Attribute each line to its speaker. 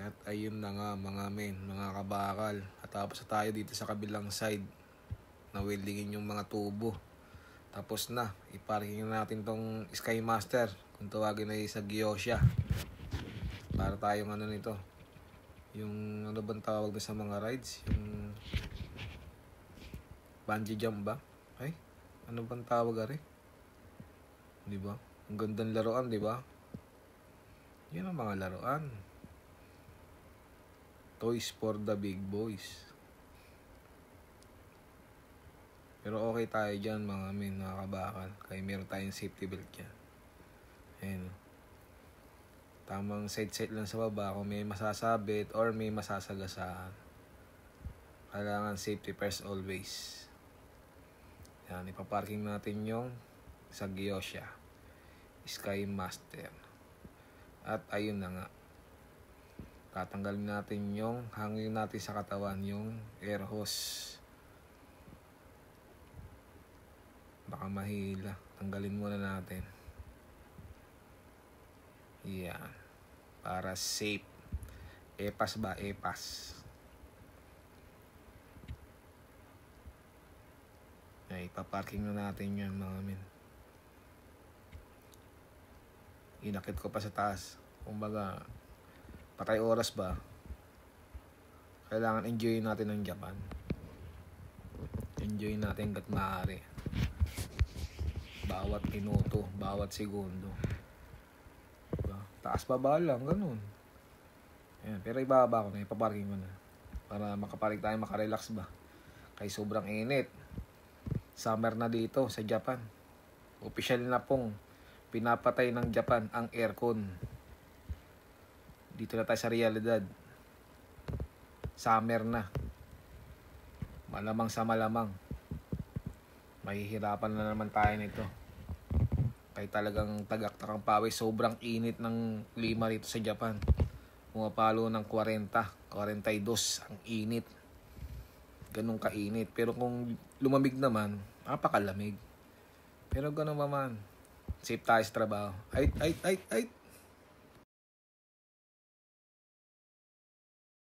Speaker 1: At ayun na nga mga men, mga kabakal. At tapos na tayo dito sa kabilang side. Na-weldingin yung mga tubo. Tapos na, iparking natin tong Sky Master. Kung tawagin ay sa Gyosha. Para tayong ano nito. Yung ano bang tawag na sa mga rides? Yung bungee jump ba? Ay, ano bang tawag ari? Di ba? Ang gandang laruan, di ba? Yan ang mga laruan. Toys for the big boys. Pero okay tayo dyan mga men, mga kabakal. Kaya meron tayong safety belt dyan. Ayan. Tamang side-side lang sa baba kung may masasabit or may masasagasaan. Kailangan safety first always. Yan, ipaparking natin yung sa Gyosha Sky Master. At ayun na nga. Tatanggalin natin yung hangin natin sa katawan, yung air hose. Baka mahila. Tanggalin muna natin. Yan. Para safe. Epas ba? Epas. Ay, ipaparking na natin yan mga men. Inakit ko pa sa taas. Kumbaga, patay oras ba? Kailangan enjoy natin ang Japan. Enjoy natin hanggat maaari. Bawat minuto, bawat segundo. Diba? Taas baba lang, ganun. Ayan, pero ibaba ko na, ipaparking ko na. Para makaparig tayo, makarelax ba? Kaya sobrang init. Summer na dito sa Japan. Official na pong pinapatay ng Japan ang aircon. Dito na tayo sa realidad. Summer na. Malamang sa malamang. Mahihirapan na naman tayo nito. Kaya talagang tagaktak ang pawis. Sobrang init ng klima rito sa Japan. Pumapalo ng 40, 42 ang init. Ganun kainit. Pero kung lumamig naman, napakalamig. Pero ganun pa man. Safe tayo sa trabaho. Ay.